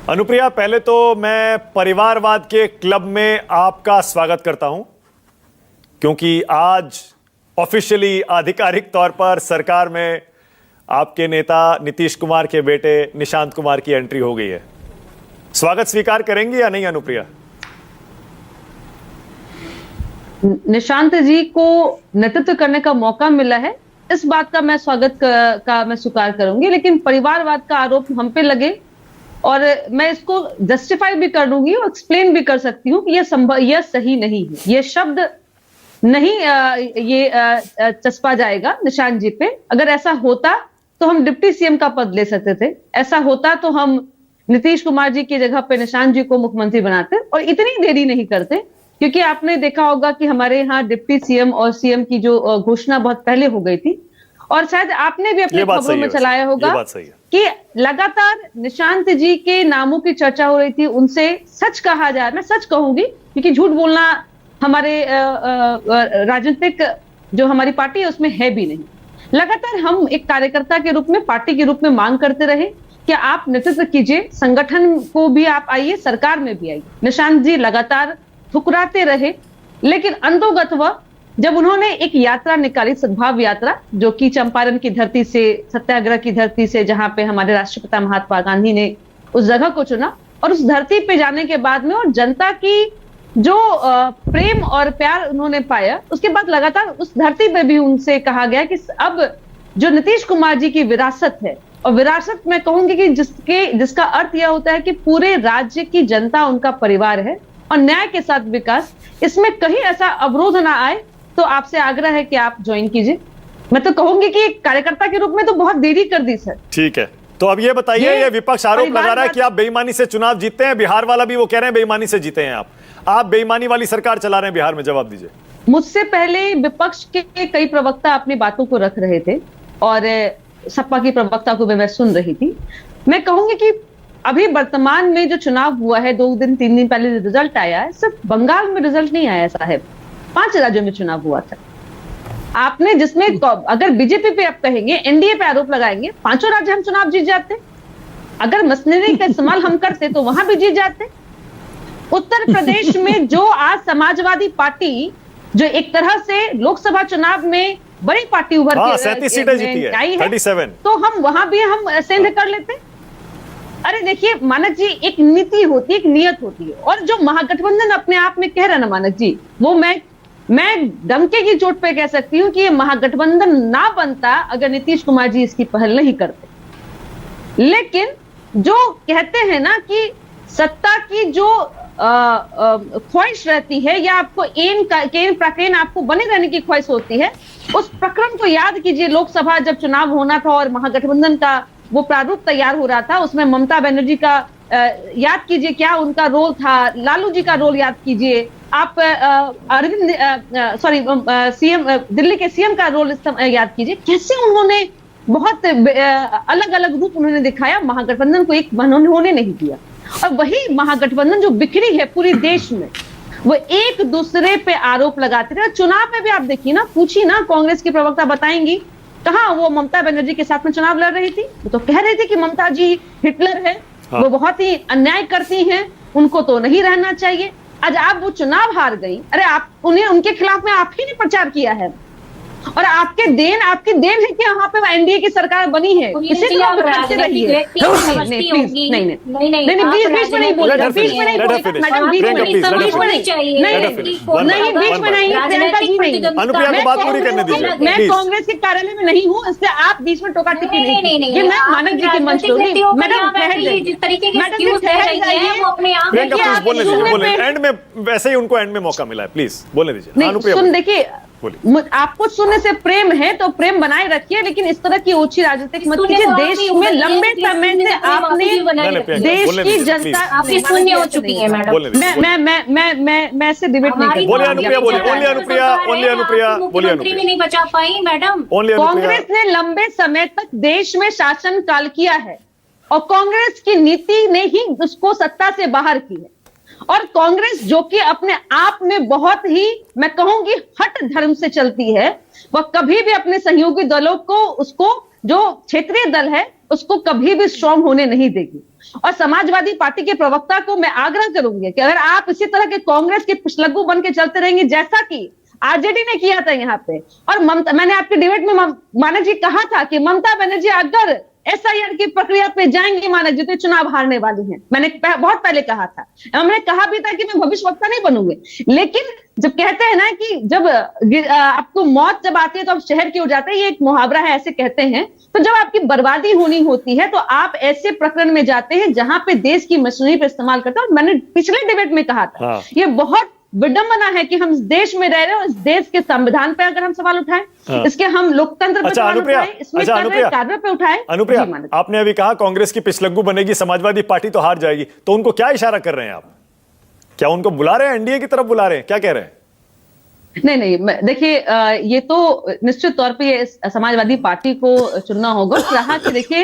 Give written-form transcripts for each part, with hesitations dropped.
अनुप्रिया, पहले तो मैं परिवारवाद के क्लब में आपका स्वागत करता हूं, क्योंकि आज ऑफिशियली आधिकारिक तौर पर सरकार में आपके नेता नीतीश कुमार के बेटे निशांत कुमार की एंट्री हो गई है। स्वागत स्वीकार करेंगी या नहीं अनुप्रिया? निशांत जी को नेतृत्व करने का मौका मिला है, इस बात का मैं स्वागत का मैं स्वीकार करूंगी, लेकिन परिवारवाद का आरोप हम पे लगे और मैं इसको जस्टिफाई भी कर लूंगी और एक्सप्लेन भी कर सकती हूँ कि यह सही नहीं है। ये शब्द नहीं चस्पा जाएगा निशांत जी पे। अगर ऐसा होता तो हम डिप्टी सीएम का पद ले सकते थे, ऐसा होता तो हम नीतीश कुमार जी की जगह पे निशांत जी को मुख्यमंत्री बनाते और इतनी देरी नहीं करते, क्योंकि आपने देखा होगा कि हमारे यहाँ डिप्टी सीएम और सीएम की जो घोषणा बहुत पहले हो गई थी और शायद आपने भी अपने खबरों में चलाया होगा कि लगातार निशांत जी के नामों की चर्चा हो रही थी। उनसे सच कहा जाए, मैं सच कहूंगी क्योंकि झूठ बोलना हमारे राजनीतिक जो हमारी पार्टी है उसमें है भी नहीं। लगातार हम एक कार्यकर्ता के रूप में, पार्टी के रूप में मांग करते रहे कि आप नेतृत्व कीजिए, संगठन को भी आप आइए, सरकार में भी आइए। निशांत जी लगातार ठुकराते रहे, लेकिन अंतोगत्वा जब उन्होंने एक यात्रा निकाली, सद्भाव यात्रा, जो कि चंपारण की धरती से, सत्याग्रह की धरती से, जहां पे हमारे राष्ट्रपिता महात्मा गांधी ने उस जगह को चुना, और उस धरती पे जाने के बाद में और जनता की जो प्रेम और प्यार उन्होंने पाया, उसके बाद लगातार उस धरती पे भी उनसे कहा गया कि अब जो नीतीश कुमार जी की विरासत है, और विरासत मैं कहूंगी कि जिसका अर्थ यह होता है कि पूरे राज्य की जनता उनका परिवार है और न्याय के साथ विकास, इसमें कहीं ऐसा अवरोध ना आए, तो आपसे आग्रह है कि आप ज्वाइन कीजिए। मैं तो कहूंगी कि कार्यकर्ता के रूप में तो बहुत देरी कर दी सर। ठीक है, तो अब ये बताइए, ये विपक्ष आरोप लगा रहा है कि आप बेईमानी से चुनाव जीतते हैं। बिहार वाला भी वो कह रहे हैं बेईमानी से जीते हैं आप बेईमानी वाली सरकार चला रहे हैं बिहार में। जवाब दीजिए। मुझसे पहले विपक्ष के कई प्रवक्ता अपनी बातों को रख रहे थे और सपा की प्रवक्ता को भी मैं सुन रही थी। मैं कहूंगी कि अभी वर्तमान में जो चुनाव हुआ है, 2 दिन 3 दिन पहले रिजल्ट आया है, सिर्फ बंगाल में रिजल्ट नहीं आया साहब, 5 राज्यों में चुनाव हुआ था। आपने जिसमें अगर बीजेपी पे आप कहेंगे, एनडीए पे आरोप लगाएंगे, 5 राज्य हम चुनाव जीत जाते। अगर मशीनरी का इस्तेमाल हम करते तो वहां भी जीत जाते। उत्तर प्रदेश में जो आज समाजवादी पार्टी, जो एक तरह से लोकसभा चुनाव में बड़ी पार्टी उभर के 37 सीटें जीती है, 37, तो हम वहां भी हम सेंध कर लेते। अरे देखिए मानक जी, एक नीति होती है, एक नियत होती है, और जो महागठबंधन अपने आप में कह रहा है ना मानक जी, वो मैं डंके की चोट पे कह सकती हूँ कि ये महागठबंधन ना बनता अगर नीतीश कुमार जी इसकी पहल नहीं करते। लेकिन जो कहते हैं ना कि सत्ता की जो ख्वाहिश रहती है, या आपको केन आपको बने रहने की ख्वाहिश होती है, उस प्रकरण को याद कीजिए। लोकसभा जब चुनाव होना था और महागठबंधन का वो प्रारूप तैयार हो रहा था, उसमें ममता बनर्जी का याद कीजिए क्या उनका रोल था, लालू जी का रोल याद कीजिए आप, सीएम दिल्ली के सीएम का रोल याद कीजिए। कैसे उन्होंने बहुत अलग अलग रूप उन्होंने दिखाया, महागठबंधन को एक होने नहीं दिया। और वही महागठबंधन जो बिखरी है पूरे देश में, वो एक दूसरे पे आरोप लगाते रहे। चुनाव में भी आप देखिए ना, पूछिए ना, कांग्रेस की प्रवक्ता बताएंगी कहां वो ममता बनर्जी के साथ में चुनाव लड़ रही थी। वो तो कह रही थी कि ममता जी हिटलर है, वो बहुत ही अन्याय करती हैं, उनको तो नहीं रहना चाहिए। आज आप वो चुनाव हार गई, अरे आप उनके खिलाफ में आप ही ने प्रचार किया है, और आपकी देन है कि वहां पे एनडीए की सरकार बनी है। इसी को आप करते रहिए। नहीं, बीच में नहीं बोलेगा, बीच में नहीं बोलेगा मैडम, बीच में नहीं, बीच में नहीं, प्रियंका जी नहीं। अनुप्रिया को बात पूरी करने दीजिए। मैं कांग्रेस के कार्यालय में नहीं हूँ, इसलिए आप बीच में टोका टिकी नहीं। ये मैं मानक जी के मंच मैडम प्रियंका प्लीज बोलने एंड में, वैसे ही उनको एंड में मौका मिला है, प्लीज बोलने दीजिए। सुन देखिए, आपको सुनने से प्रेम है तो प्रेम बनाए रखिए, लेकिन इस तरह की ओछी राजनीतिक मत कीजिए। देश में लंबे समय से आपने देश की जनता आपकी शून्य हो चुकी है मैडम। मैं ऐसे डिबेट नहीं करती। बोलिए अनुप्रिया, बोलिए ओनली अनुप्रिया, बोलिए अनुप्रिया। भी नहीं बचा पाई मैडम। कांग्रेस ने लंबे समय तक देश में शासन काल किया है और कांग्रेस की नीति ने ही उसको सत्ता से बाहर की है। और कांग्रेस जो कि अपने आप में बहुत ही, मैं कहूंगी, हट धर्म से चलती है, वह कभी भी अपने सहयोगी दलों को, उसको जो क्षेत्रीय दल है, उसको कभी भी स्ट्रांग होने नहीं देगी। और समाजवादी पार्टी के प्रवक्ता को मैं आग्रह करूंगी कि अगर आप इसी तरह के कांग्रेस के पिछलग्गू बन के चलते रहेंगे जैसा कि आरजेडी ने किया था यहाँ पे, और ममता, मैंने आपके डिबेट में माना जी कहा था कि ममता बनर्जी अगर एसआईआर की प्रक्रिया पे जाएंगी माना जी तो चुनाव हारने वाली हैं। मैंने बहुत पहले कहा था, मैंने कहा भी था कि मैं भविष्यवक्ता नहीं बनूंगी। लेकिन जब कहते हैं ना कि जब आपको मौत जब आती है तो आप शहर की ओर जाते हैं, ये एक मुहावरा है, ऐसे कहते हैं। तो जब आपकी बर्बादी होनी होती है तो आप ऐसे प्रकरण में जाते हैं जहां पे देश की मशीनरी पे इस्तेमाल करते हैं। और मैंने पिछले डिबेट में कहा था ये बहुत विडंबना है कि हम इस देश में रह रहे हैं और इस देश के संविधान पे अगर हम सवाल उठाएं, इसके हम लोकतंत्र पे सवाल उठाएं, इसमें कार्य पे उठाएं। अनुप्रिया, आपने अभी कहा कांग्रेस की पिछलग्गू बनेगी, समाजवादी पार्टी तो हार जाएगी, तो उनको क्या इशारा कर रहे हैं आप? क्या उनको बुला रहे हैं, एनडीए की तरफ बुला रहे हैं, क्या कह रहे हैं? नहीं, देखिए ये तो निश्चित तौर पे ये समाजवादी पार्टी को चुनना होगा। रहा कि देखिए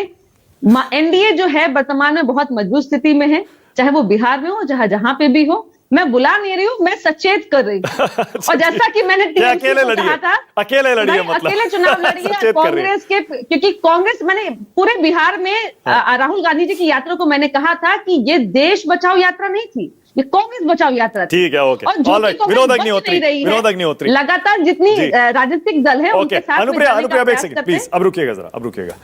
एनडीए जो है वर्तमान में बहुत मजबूत स्थिति में है, चाहे वो बिहार में हो, चाहे जहां पे भी हो। मैं बुला नहीं रही हूँ, मैं सचेत कर रही हूँ। और जैसा कि मैंने अकेले लड़िए, अकेले लड़िए, मतलब अकेले चुनाव लड़िए कांग्रेस के, क्योंकि कांग्रेस, मैंने पूरे बिहार में राहुल गांधी जी की यात्रा को मैंने कहा था कि ये देश बचाओ यात्रा नहीं थी, ये कांग्रेस बचाओ यात्रा थी। ठीक है, ओके, ऑलराइट। विनोद अग्निहोत्री, लगातार जितनी राजनीतिक दल है उनके साथ अनुप्रिया, एक सेकंड प्लीज, अब रुकिएगा जरा, अब रुकिएगा।